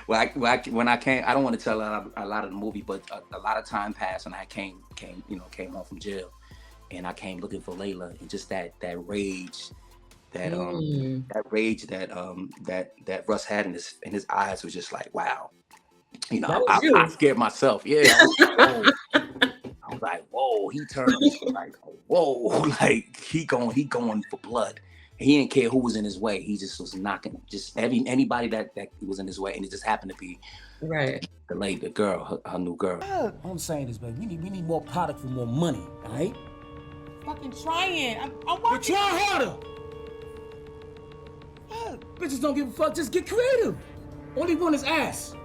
Well, when I came, I don't want to tell a lot of the movie, but a lot of time passed, and I came home from jail, and I came looking for Layla, and just that Mm, that rage that Russ had in his eyes was just like, wow. that I, was I you. scared myself. Yeah, I was like, whoa. I was like, whoa. He turned on this like, whoa, like he going for blood. He didn't care who was in his way. He just was knocking just anybody that was in his way, and it just happened to be Right. the girl, her new girl. All I'm saying is, baby, we need more product for more money, all right? Fucking trying. I'm But working. try harder. Bitches don't give a fuck. Just get creative. All they want is ass.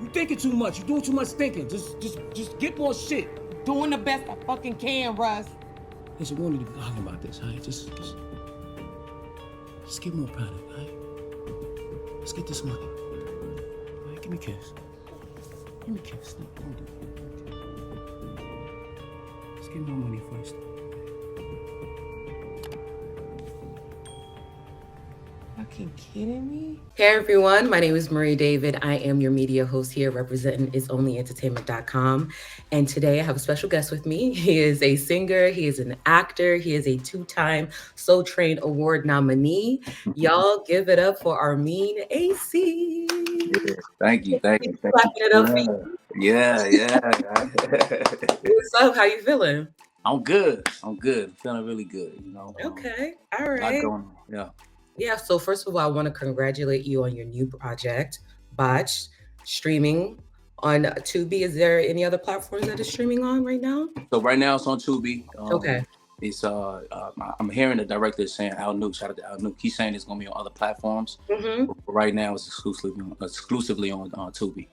You thinking too much. You doing too much thinking. Just get more shit. Doing the best I fucking can, Russ. Listen, we don't need to be talking about this, all right? Just get more product, all right? Let's get this money. All right, give me a kiss. Give me a kiss. No, don't do it. Let's get more money first. Fucking kidding me? Hey everyone, my name is Marie David. I am your media host here representing isonlyentertainment.com. And today I have a special guest with me. He is a singer, he is an actor, he is a two-time Soul Train Award nominee. Y'all give it up for Armeen Acy. Yeah, thank you, thank you, thank you. Clapping it up for you. Yeah. What's up? How you feeling? I'm good. I'm feeling really good. Okay. All A lot right. going on. Yeah. Yeah, so first of all, I want to congratulate you on your new project, Botch, streaming on Tubi. Is there any other platforms that is streaming on right now? So right now it's on Tubi. Okay. It's I'm hearing the director saying Al Nuke. Shout out to Al Nuke. He's saying it's gonna be on other platforms. Hmm. But right now it's exclusively on Tubi.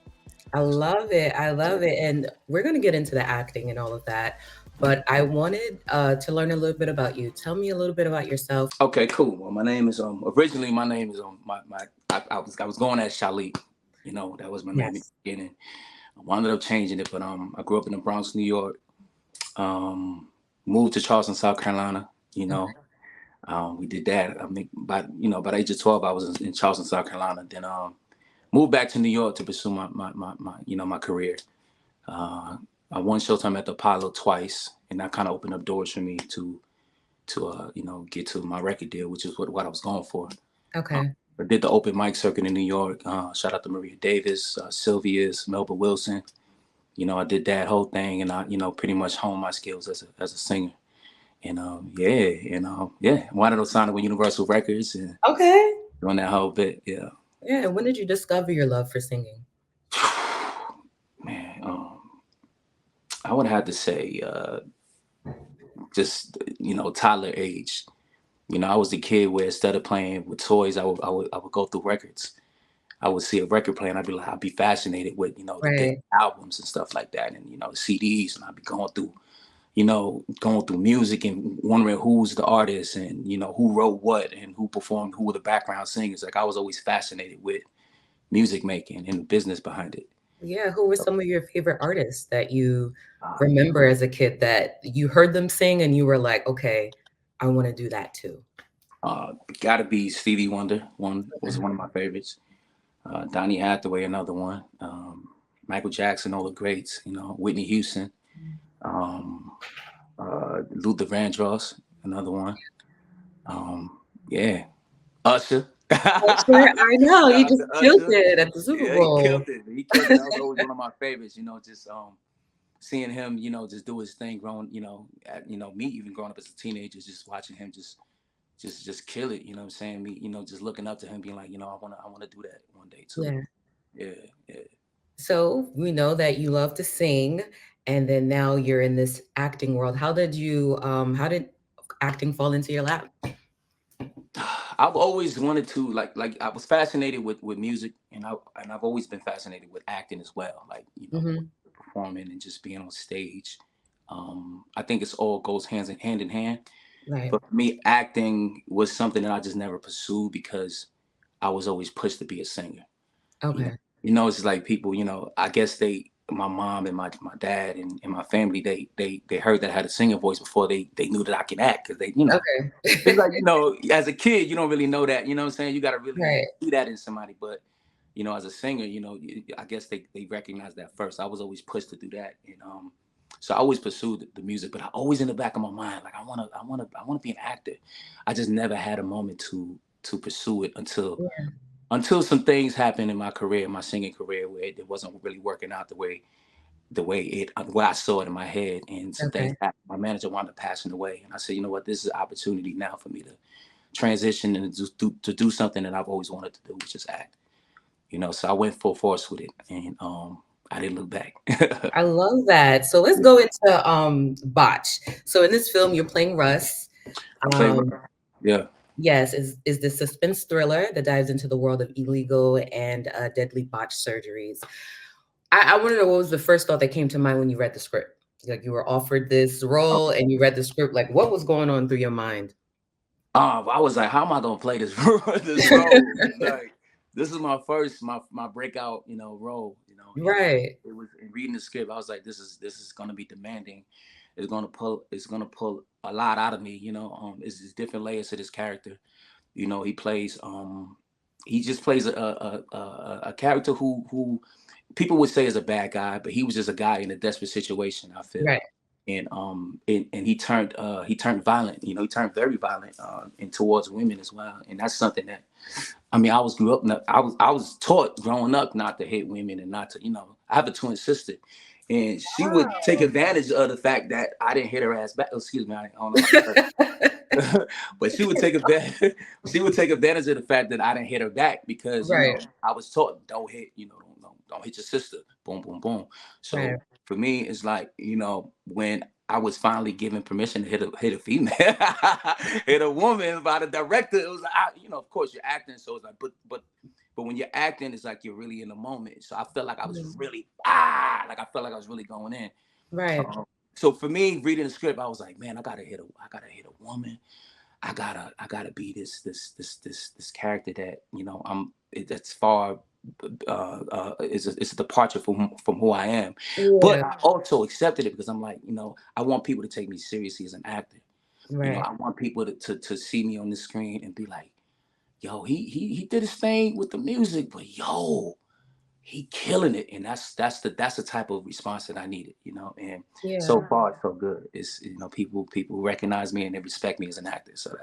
I love it. I love it. And we're going to get into the acting and all of that. But I wanted to learn a little bit about you. Tell me a little bit about yourself. Okay, cool. Well, my name is originally my name is I was going as Shalit. That was my name in the Yes. beginning. I wound up changing it, but I grew up in the Bronx, New York. Moved to Charleston, South Carolina. We did that. I mean, by the age of 12, I was in Charleston, South Carolina. Then moved back to New York to pursue my career. I won Showtime at the Apollo twice, and that kind of opened up doors for me to get to my record deal, which is what I was going for. Uh, Okay. I did the open mic circuit in New York. Shout out to Maria Davis, Sylvia's, Melba Wilson. I did that whole thing, and I pretty much honed my skills as a singer. And wanted to sign up with Universal Records and Okay. doing that whole bit. Yeah, Yeah. When did you discover your love for singing? man. I would have to say just toddler age. I was the kid where instead of playing with toys, I would go through records. I would see a record player and I'd be fascinated with the big Right. albums and stuff like that, and the CDs, and I'd be going through music and wondering who's the artist and who wrote what and who performed, who were the background singers. Like I was always fascinated with music making and the business behind it. Yeah. Who were some of your favorite artists that you Uh, remember as a kid that you heard them sing and you were like, okay, I want to do that too? Gotta be Stevie Wonder. One was Okay. one of my favorites. Donny Hathaway, another one. Michael Jackson, all the greats. Whitney Houston. Um, Luther Vandross, another one. Yeah, Usher. Sure, I know. Shout You out just to killed Usher. it at the Super Yeah, he Bowl. killed it. He killed it. That was always one of my favorites. Just seeing him, just do his thing. Growing, me even growing up as a teenager, just watching him just kill it. You know what I'm saying? Me, just looking up to him, being like, I wanna do that one day too. Yeah. Yeah, yeah. So we know that you love to sing, and then now you're in this acting world. How did acting fall into your lap? I've always wanted to like I was fascinated with music, and I've always been fascinated with acting as well. Like Hmm. performing and just being on stage. I think it's all goes hand in hand. Right. But for me, acting was something that I just never pursued because I was always pushed to be a singer. You know, Okay. it's like people. I guess my mom and my dad and my family, they heard that I had a singing voice before they knew that I can act, because Okay. it's like, as a kid, you don't really know that, what I'm saying? You got to really Right. see that in somebody. But you know, as a singer, you know, I guess they recognized that first. I was always pushed to do that, and so I always pursued the music, but I always in the back of my mind, like I wanna be an actor. I just never had a moment to pursue it until some things happened in my career, my singing career, where it wasn't really working out the way I saw it in my head, and some things Okay. happened. My manager wound up passing away, and I said, you know what, this is an opportunity now for me to transition and to do something that I've always wanted to do, which is act. You know, so I went full force with it, and I didn't look back. I love that. So let's go into Botch. So in this film, you're playing Russ. I played, Um, yeah. yes, is this suspense thriller that dives into the world of illegal and deadly botch surgeries. I want to know, what was the first thought that came to mind when you read the script? Like, you were offered this role and you read the script. Like, what was going on through your mind? I was like, how am I gonna play this this role? Like, this is my first my breakout, you know, role. You know, and Right, it was in reading the script. I was like, this is gonna be demanding. It's gonna pull a lot out of me. You know, it's different layers to this character. You know, he just plays a character who people would say is a bad guy, but he was just a guy in a desperate situation, I feel. right. And he turned violent. You know, he turned very violent, and towards women as well. And that's something that, I mean, I was taught growing up not to hit women and not to, you know, I have a twin sister, and she would take advantage of the fact that I didn't hit her ass back. Oh, excuse me, I don't know if I heard. But she would take advantage. She would take advantage of the fact that I didn't hit her back because, you know, Right, I was taught, don't hit, you know, don't hit your sister. Boom, boom, boom. So right. for me, it's like, you know, when I was finally given permission to hit a female, hit a woman by the director, it was like, you know, of course you're acting, so it's like, but when you're acting, it's like you're really in the moment. So I felt like I was Mhm. really like I felt like I was really going in. Right. So for me, reading the script, I was like, man, I gotta hit a woman. I gotta be this character that, you know, that's far it's a departure from who I am. But Yeah, I also accepted it because I'm like, you know, I want people to take me seriously as an actor. You know, right. I want people to see me on the screen and be like, yo, he did his thing with the music, but yo, he killing it. And that's the type of response that I needed, you know. And so Yeah. far it's so good. It's, you know, people recognize me and they respect me as an actor. So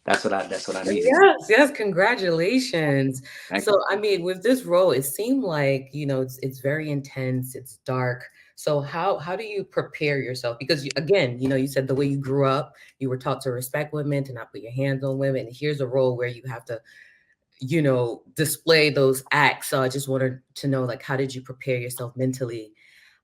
that's what I needed. Yes, yes, congratulations. Thank So, you. I mean, with this role, it seemed like, you know, it's very intense, it's dark. So how do you prepare yourself? Because you, again, you know, you said the way you grew up, you were taught to respect women, to not put your hands on women. And here's a role where you have to, you know, display those acts. So I just wanted to know, like, how did you prepare yourself mentally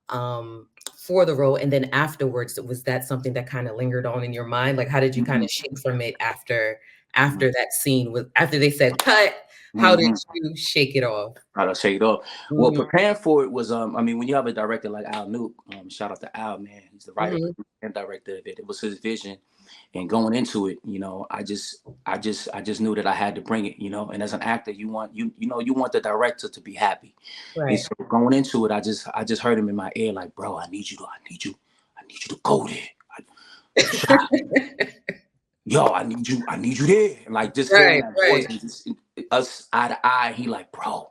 for the role? And then afterwards, was that something that kind of lingered on in your mind? Like, how did you kind Mhm, of shake from it after mhm, that scene with, after they said cut? How did mhm. you shake it off? I'll shake it off. Well, Mhm, preparing for it was, I mean, when you have a director like Al Nuke, shout out to Al, man, he's the writer, mhm, producer, and director of it. It was his vision, and going into it, you know, I just knew that I had to bring it, you know. And as an actor, you want the director to be happy, and right. so going into it, I just heard him in my ear, like, bro, I need you to go there. I, Yo, I need you there. And like just hearing Right, that voice right, and just us eye to eye, he like, bro,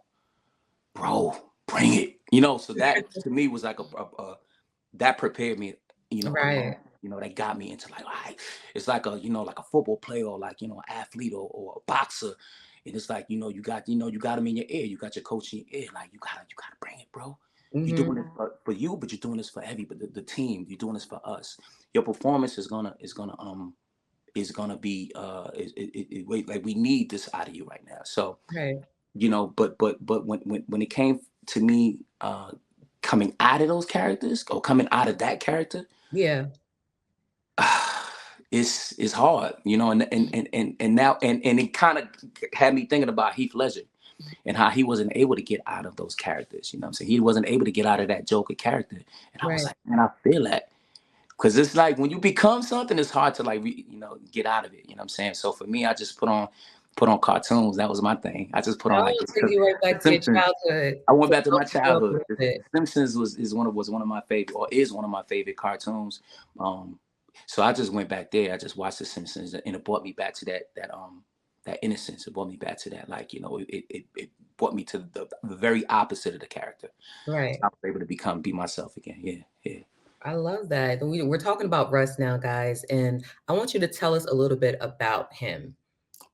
bring it. You know, so that to me was like that prepared me, you know, alone. right. You know, that got me into like, all right, it's like a, you know, like a football player or like, you know, an athlete or a boxer. And it's like, you got him in your ear. You got your coach in your ear. Like, you gotta bring it, bro. You're Mhm, doing this for you, but you're doing this for everybody, the team. You're doing this for us. Your performance is gonna be wait, like we need this out of you right now. So, right. you know, but when it came to me coming out of those characters or coming out of that character, Yeah, it's hard, you know. And now and it kind of had me thinking about Heath Ledger and how he wasn't able to get out of those characters. You know what I'm saying? He wasn't able to get out of that Joker character, and I was right. like, man, I feel that. Cause it's like when you become something, it's hard to like you know, get out of it. You know what I'm saying? So for me, I just put on cartoons. That was my thing. I just put on like Oh, take you right the back to your Simpsons. childhood. I went So back to help my you up childhood. with The it. Simpsons was one of my favorite, or is one of my favorite cartoons. Um, so I just went back there. I just watched the Simpsons, and it brought me back to that innocence. It brought me back to that. Like, it brought me to the very opposite of the character. Right. So I was able to be myself again. Yeah, yeah. I love that. And we're talking about Russ now, guys, and I want you to tell us a little bit about him.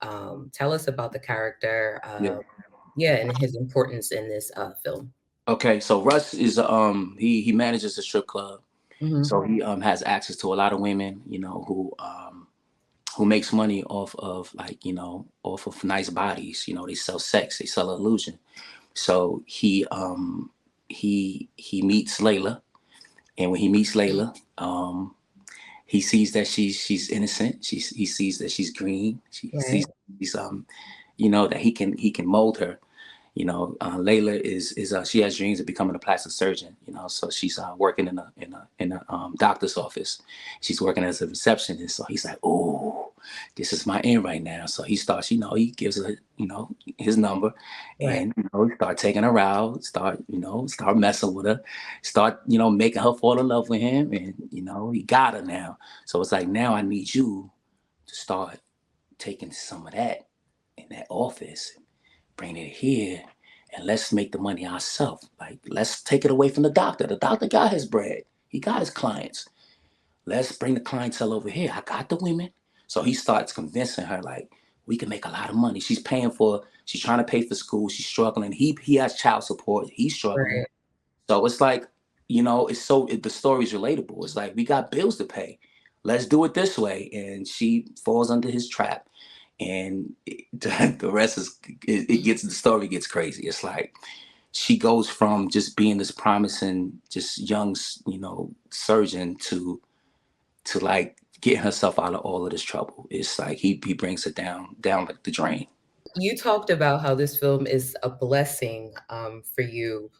Tell us about the character, Yeah. yeah, and his importance in this film. Okay, so Russ is he manages a strip club. So he has access to a lot of women, who makes money off of off of nice bodies. They sell sex, they sell illusion. So he meets Layla, and when he meets Layla, he sees that she's innocent. He sees that she's green. He sees she's that he can mold her. Layla is she has dreams of becoming a plastic surgeon. So she's working in a doctor's office. She's working as a receptionist. So he's like, oh, this is my end right now. So he starts, he gives her, his number, and he start taking her out, start messing with her, start making her fall in love with him, and he got her now. So it's like, now I need you to start taking some of that in that office, bring it here, and let's make the money ourselves. Like, let's take it away from the doctor. The doctor got his bread. He got his clients. Let's bring the clientele over here. I got the women. So he starts convincing her, like, we can make a lot of money. She's trying to pay for school. She's struggling. He has child support. He's struggling. Right. So it's like, the story's relatable. It's like, we got bills to pay. Let's do it this way. And she falls under his trap. And the rest is, the story gets crazy. It's like, she goes from just being this promising, just young, surgeon to like getting herself out of all of this trouble. It's like, he brings her down like the drain. You talked about how this film is a blessing for you.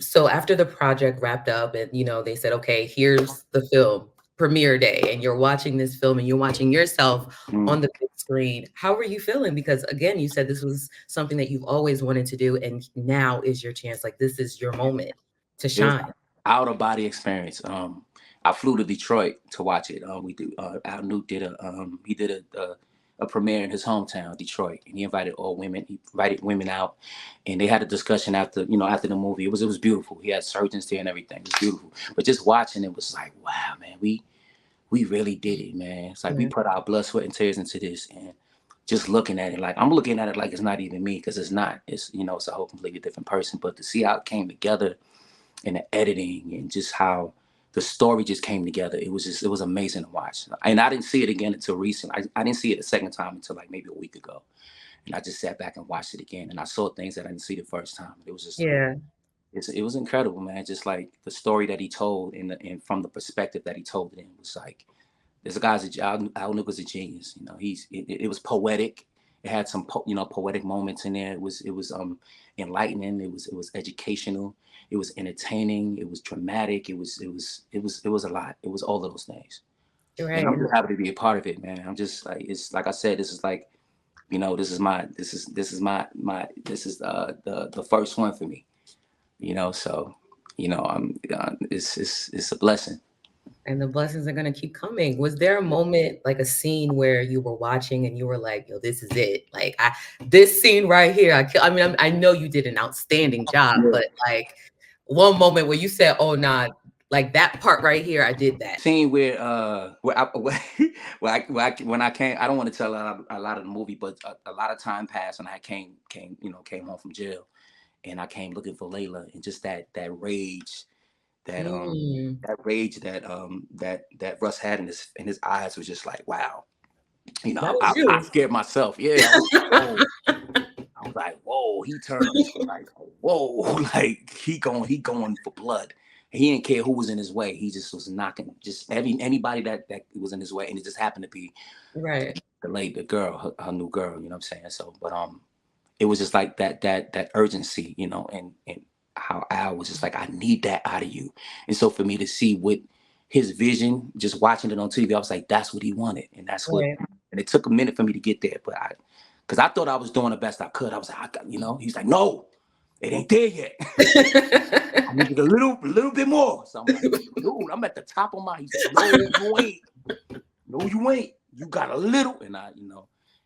So after the project wrapped up and, they said, okay, here's the film, premiere day, and you're watching this film and you're watching yourself on the big screen. How were you feeling? Because again, you said this was something that you've always wanted to do, and now is your chance. Like, this is your moment to shine. Out of body experience. I flew to Detroit to watch it. Al Nuke did a premiere in his hometown, Detroit, and he invited all women. He invited women out, and they had a discussion after the movie. It was beautiful. He had surgeons there and everything. It was beautiful. But just watching it was like, wow, man, we really did it, man. It's like, we put our blood, sweat, and tears into this, and just looking at it, like, I'm looking at it like it's not even me, because it's not. It's it's a whole completely different person. But to see how it came together, and the editing, and just how the story just came together, it was amazing to watch. And I didn't see it again until recent. I didn't see it a second time until like maybe a week ago. And I just sat back and watched it again, and I saw things that I didn't see the first time. It was just it was incredible, man. Just like the story that he told, and from the perspective that he told it in, was like, this guy's Al Nuke was a genius. It was poetic. It had some poetic moments in there. It was enlightening. It was educational. It was entertaining. It was dramatic. It was a lot. It was all of those things. Right. And I'm just happy to be a part of it, man. I'm just like, it's like I said, this is like, this is the first one for me. So it's a blessing. And the blessings are going to keep coming. Was there a moment, like a scene where you were watching and you were like, yo, this is it? Like, this scene right here, I know you did an outstanding job, but like one moment where you said, oh, nah, like that part right here, I did that. Scene where when I came, I don't want to tell a lot of the movie, but a lot of time passed, and I came home from jail, and I came looking for Layla, and just that rage. That rage that Russ had in his eyes was just like, wow. I scared myself. Yeah. I was like, whoa. He turned like, whoa, like he going for blood. He didn't care who was in his way. He just was knocking just anybody that was in his way, and it just happened to be the girl, her new girl. You know what I'm saying? So, but it was just like that urgency, and how Al was just like, I need that out of you. And so for me to see what his vision, just watching it on TV, I was like, that's what he wanted. And that's what, and it took a minute for me to get there, but because I thought I was doing the best I could. I was like, he's like, no, it ain't there yet. I needed a little bit more. So I'm like, dude, I'm at the top of my, he's like, no, you ain't. No, you ain't. You got a little. And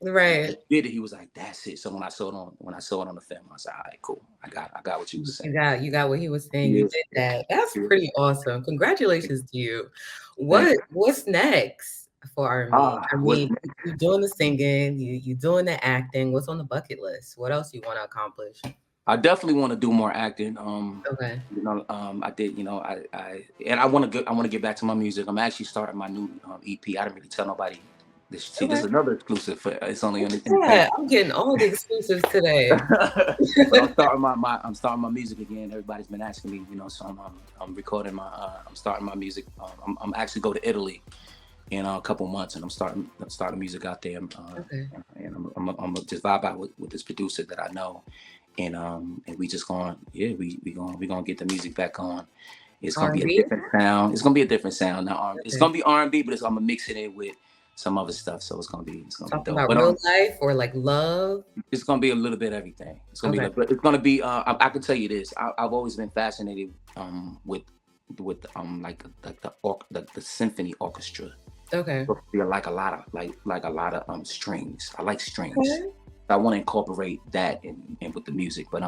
Right. Did it? He was like, "That's it." So when I saw it on the film, I said, "All right, cool. I got what you was saying." You got what he was saying. Yeah, You did that. That's yeah. pretty awesome. Congratulations to you. Thank you. What's next for Armeen? I What's mean, you doing the singing, you doing the acting. What's on the bucket list? What else you want to accomplish? I definitely want to do more acting. Okay. I did. I want to get back to my music. I'm actually starting my new EP. I didn't really tell nobody. This Okay. is another exclusive. It's only on the Yeah, I'm getting all the exclusives today. But I'm starting my music again. Everybody's been asking me, so I'm recording I'm starting my music. I'm actually go to Italy in a couple months, and I'm starting music out there. Okay. And I'm gonna just vibe out with this producer that I know, and we just going, we gonna get the music back on. It's gonna be a R&B? different sound. It's gonna be a different sound. Now, it's Okay. gonna be R&B, but I'm gonna mix it in with some other stuff. So it's gonna be Talking dope. about But real life or like love? it's gonna be a little bit of everything. It's gonna Okay. be, but it's gonna be. I can tell you this. I've always been fascinated with like the symphony orchestra. Okay. Feel like a lot of strings. I like strings. Okay. I want to incorporate that in with the music, but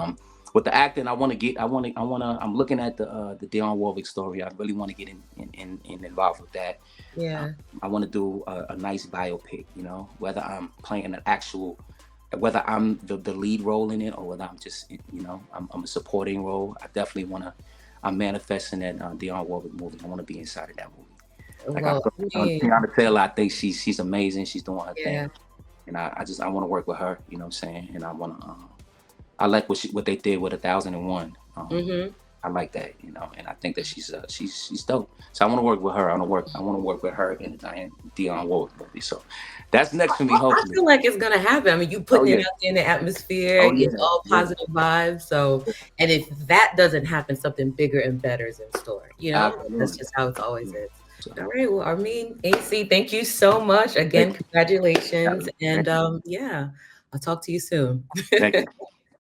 with the acting, I'm looking at the Dionne Warwick story. I really want to get in involved with that. Yeah. I want to do a nice biopic, whether I'm playing whether I'm the lead role in it or whether I'm just, I'm a supporting role. I definitely I'm manifesting that Dionne Warwick movie. I want to be inside of that movie. Like Tiana Taylor, I think she's amazing. She's doing her thing. And I want to work with her, you know what I'm saying? And I want to, I like what they did with 1001. I like that, and I think that she's dope. So I want to work with her. I want to work with her in the Dionne Warwick movie. So that's next for me, hopefully. I feel like it's gonna happen. I mean, you putting it out there in the atmosphere. It's all positive vibes. So, and if that doesn't happen, something bigger and better is in store. That's just how it's always is. All right. Well, Armeen Acy, thank you so much. Again, congratulations. And I'll talk to you soon. Thank you.